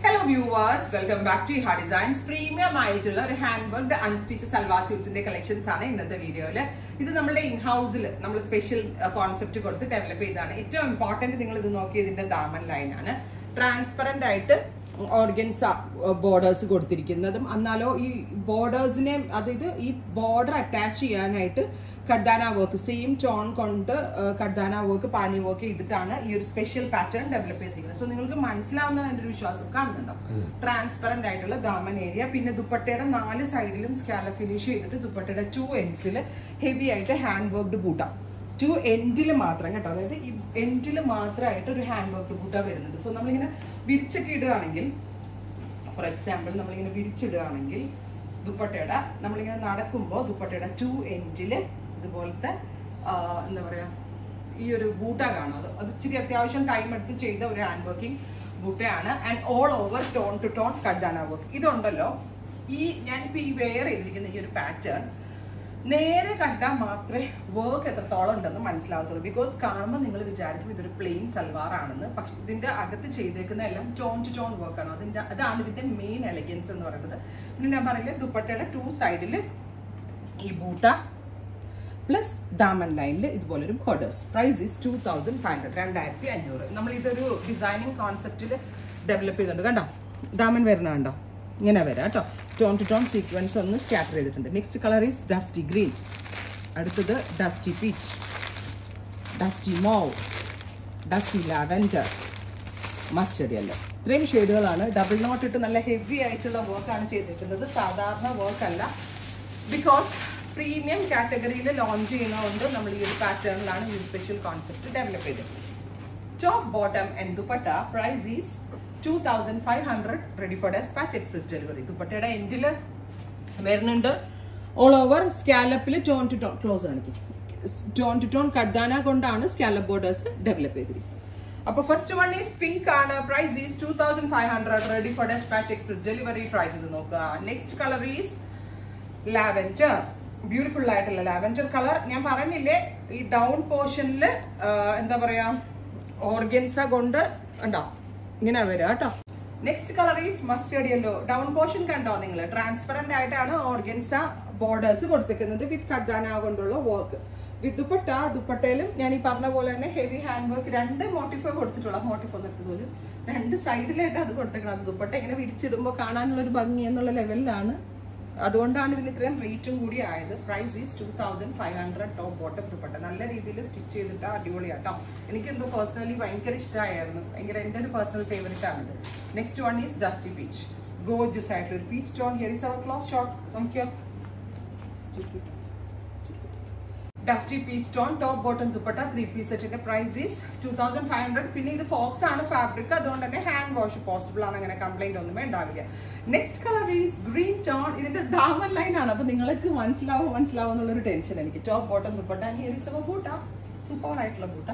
Hello viewers, welcome back to Iha Designs. Premium ആയിട്ടുള്ള ഒരു hand worked unstitched salwar സ്യൂട്ട്സിന്റെ collections ആണ് ഇന്നത്തെ വീഡിയോയിൽ. ഇത് നമ്മുടെ ഇൻഹൗസിൽ നമ്മൾ സ്പെഷ്യൽ കോൺസെപ്റ്റ് കൊടുത്ത് ഡെവലപ്പ് ചെയ്തതാണ്. ഏറ്റവും ഇമ്പോർട്ടന്റ് നിങ്ങൾ ഇത് നോക്കി ഇതിന്റെ ദാമൻ ലൈൻ ആണ്. ട്രാൻസ്പെറന്റ് ആയിട്ട് ഓർഗൻസ ബോർഡേഴ്സ് കൊടുത്തിരിക്കുന്നതും എന്നാലോ ഈ ബോർഡേഴ്സിനെ അതായത് ഈ ബോർഡർ അറ്റാച്ച് ചെയ്യാനായിട്ട് കർദാന വർക്ക് സെയിം ടോൺ കൊണ്ട് കർദാന വർക്ക് പാനി വർക്ക് ചെയ്തിട്ടാണ് ഈ ഒരു സ്പെഷ്യൽ പാറ്റേൺ ഡെവലപ്പ് ചെയ്തിരിക്കുന്നത്. സോ നിങ്ങൾക്ക് മനസ്സിലാവുന്ന എൻ്റെ ഒരു വിശ്വാസം കാണുന്നുണ്ടോ? ട്രാൻസ്പെറന്റ് ആയിട്ടുള്ള ദാമൻ ഏരിയ, പിന്നെ ദുപ്പട്ടയുടെ 4 സൈഡിലും സ്കാലപ്പ് ഫിനിഷ് ചെയ്തിട്ട് ദുപ്പട്ടയുടെ 2 എൻഡ്സിൽ ഹെവി ആയിട്ട് ഹാൻഡ് വർക്ക്ഡ് ബൂട്ട 2 എൻഡിൽ മാത്രം കേട്ടോ, അതായത് ഈ എൻഡിൽ മാത്രമായിട്ട് ഒരു ഹാൻഡ് വർക്ക്ഡ് ബൂട്ട വരുന്നുണ്ട്. സോ നമ്മളിങ്ങനെ വിരിച്ചൊക്കെ ഇടുകയാണെങ്കിൽ, ഫോർ എക്സാമ്പിൾ നമ്മളിങ്ങനെ വിരിച്ചിടുകയാണെങ്കിൽ ദുപ്പട്ടയുടെ നമ്മളിങ്ങനെ നടക്കുമ്പോൾ ദുപ്പട്ടയുടെ 2 എൻഡിൽ ഇതുപോലത്തെ എന്താ പറയുക ഈ ഒരു ബൂട്ട കാണും. അത് ഇച്ചിരി അത്യാവശ്യം ടൈം എടുത്ത് ചെയ്ത ഒരു ഹാൻഡ് വർക്കിംഗ് ബൂട്ടയാണ്. And all over tone to tone kardana work. ഇതുണ്ടല്ലോ, ഈ ഞാനിപ്പോൾ ഈ വെയർ ചെയ്തിരിക്കുന്ന ഈ ഒരു പാറ്റേൺ നേരെ കണ്ടാൽ മാത്രമേ വർക്ക് എത്രത്തോളം ഉണ്ടെന്ന് മനസ്സിലാവത്തുള്ളൂ. ബിക്കോസ് കാണുമ്പോൾ നിങ്ങൾ വിചാരിക്കും ഇതൊരു പ്ലെയിൻ സൽവാർ ആണെന്ന്. പക്ഷെ ഇതിൻ്റെ അകത്ത് ചെയ്തേക്കുന്ന എല്ലാം ടോൺ ടു ടോൺ വർക്കാണ്. അതാണ് ഇതിൻ്റെ മെയിൻ എലഗൻസ് എന്ന് പറയുന്നത്. പിന്നെ ഞാൻ പറയില്ലേ, ദുപ്പട്ടയുടെ 2 സൈഡിൽ ഈ ബൂട്ട പ്ലസ് ദാമൻ ലൈനിൽ ഇതുപോലൊരു ബോർഡേഴ്സ്. Price is 2500, 2500. നമ്മൾ ഇതൊരു ഡിസൈനിങ് കോൺസെപ്റ്റിൽ ഡെവലപ്പ് ചെയ്തിട്ടുണ്ട്. കണ്ടോ ദാമൻ വരുന്ന കണ്ടോ, ഇങ്ങനെ വരാം കേട്ടോ. ടോൺ ടു ടോൺ സീക്വൻസ് ഒന്ന് സ്കാറ്റർ ചെയ്തിട്ടുണ്ട്. Next colour is dusty green, അടുത്തത് dusty peach, dusty mauve, dusty lavender, mustard yellow. ഇത്രയും ഷെയ്ഡുകളാണ്. ഡബിൾ നോട്ട് ഇട്ട് നല്ല ഹെവി ആയിട്ടുള്ള വർക്കാണ് ചെയ്തിരിക്കുന്നത്. സാധാരണ വർക്കല്ല. ബിക്കോസ് പ്രീമിയം കാറ്റഗറിയിൽ ലോഞ്ച് ചെയ്യുന്നതുകൊണ്ട് നമ്മൾ ഈ ഒരു പാറ്റേണിലാണ് ഈ സ്പെഷ്യൽ കോൺസെപ്റ്റ് ഡെവലപ്പ് ചെയ്തത്. Top bottom and dupatta price is 2500, ready for dispatch express delivery. ദുപ്പട്ടയുടെ എൻഡിൽ വരുന്നുണ്ട് ഓൾ ഓവർ സ്കാലപ്പിൽ ടോൺ ടു ടോൺ ക്ലോസ് കാണിക്കും. ടോൺ ടു ടോൺ കർദാന കൊണ്ടാണ് സ്കാലപ്പ് ബോർഡേഴ്സ് ഡെവലപ്പ് ചെയ്തിരിക്കുന്നത്. അപ്പോൾ ഫസ്റ്റ് വൺ ഈസ് പിങ്ക് ആണ്. Price is 2500, ready for dispatch express delivery. Try ചെയ്ത് നോക്കുക. Next colour is lavender. Beautiful ആയിട്ടുള്ള ലാവൻഡർ കളർ. ഞാൻ പറഞ്ഞില്ലേ ഈ ഡൗൺ പോർഷനിൽ എന്താ പറയാ ഓർഗൻസ കൊണ്ട് ഉണ്ടോ ഇങ്ങനെ വരിക കേട്ടോ. Next colour is mustard yellow. Down portion കണ്ടോ നിങ്ങൾ? ട്രാൻസ്പെറന്റ് ആയിട്ടാണ് ഓർഗൻസ ബോർഡേഴ്സ് കൊടുത്തിരിക്കുന്നത് വിത്ത് കർദാന കൊണ്ടുള്ള വർക്ക്. വിത്ത് ദുപ്പട്ട, ദുപ്പട്ടയിലും ഞാൻ ഈ പറഞ്ഞ പോലെ തന്നെ ഹെവി ഹാൻഡ് വർക്ക് 2 മോട്ടിഫ് കൊടുത്തിട്ടുള്ള മോട്ടിഫ് ഒന്നെടുത്ത് പോലും 2 സൈഡിലായിട്ട് അത് കൊടുത്തേക്കണം. ദുപ്പട്ട ഇങ്ങനെ വിരിച്ചിടുമ്പോൾ കാണാനുള്ളൊരു ഭംഗി എന്നുള്ള ലെവലിലാണ്. അതുകൊണ്ടാണ് ഇതിന് ഇത്രയും റേറ്റും കൂടി ആയത്. Price is 2500. Top bottom dupatta നല്ല രീതിയിൽ സ്റ്റിച്ച് ചെയ്തിട്ട് അടിപൊളിയാട്ടോ. എനിക്കെന്തോ പേഴ്സണലി ഭയങ്കര ഇഷ്ടമായിരുന്നു. ഭയങ്കര എൻ്റെ ഒരു പേഴ്സണൽ ഫേവറേറ്റ് ആണിത്. Next one is dusty peach. Gorgeous ആയിട്ടുള്ള ഒരു peach tone. Here is our close shot. നോക്കിയോ, dusty peach tone top bottom dupatta 3 piece സെറ്റിന്റെ പ്രൈസ് ഈസ് 2500. പിന്നെ ഇത് ഫോക്സ് ആണ് ഫാബ്രിക്, അതുകൊണ്ട് തന്നെ ഹാൻഡ് വാഷ് പോസിബിൾ ആണ്. അങ്ങനെ കംപ്ലൈന്റ് ഒന്നും ഉണ്ടാവില്ല. Next colour is green tone. ഇതിന്റെ ദാമൻ ലൈൻ ആണ്. അപ്പൊ നിങ്ങൾക്ക് മനസ്സിലാവും എന്നുള്ളൊരു ടെൻഷൻ എനിക്ക്. Top bottom dupatta. Here is our boota. Super ആയിട്ടുള്ള boota.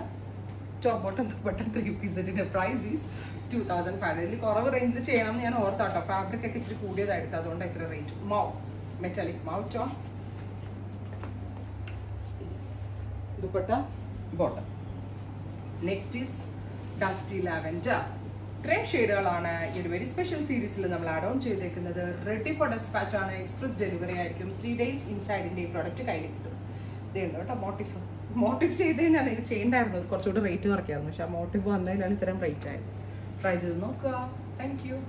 Top bottom dupatta 3 piece സെറ്റിന്റെ പ്രൈസ് ഈസ് 2500. ഇതിൽ കുറവ് റേഞ്ചിൽ ചെയ്യണം എന്ന് ഞാൻ ഓർത്താട്ടോ. ഫാബ്രിക് ഒക്കെ ഇച്ചിരി കൂടിയതായിട്ട്, അതുകൊണ്ട് ഇത്ര rate. Mauve metallic mauve tone dupatta bottom. Next is dusty lavender. ഇത്രയും ഷെയ്ഡുകളാണ് ഈ ഒരു വെരി സ്പെഷ്യൽ സീരീസിൽ നമ്മൾ ആഡ് ഓൺ ചെയ്തേക്കുന്നത്. റെഡി ഫോർ ഡെസ്പാച്ച് ആണ്. എക്സ്പ്രസ് ഡെലിവറി ആയിരിക്കും. 3 ഡേയ്സ് ഇൻസൈഡിൻ്റെ ഈ പ്രോഡക്റ്റ് കയ്യിൽ കിട്ടും. ഇതുണ്ട് കേട്ടോ മോട്ടീവ് ചെയ്ത് കഴിഞ്ഞാൽ ഇത് ചെയ്യേണ്ടായിരുന്നു, കുറച്ചുകൂടി റേറ്റ് കുറയ്ക്കായിരുന്നു. പക്ഷെ ആ മോട്ടീവ് വന്നതിലാണ് ഇത്രയും റേറ്റ് ആയത്. ട്രൈ ചെയ്ത് നോക്കുക. Thank you.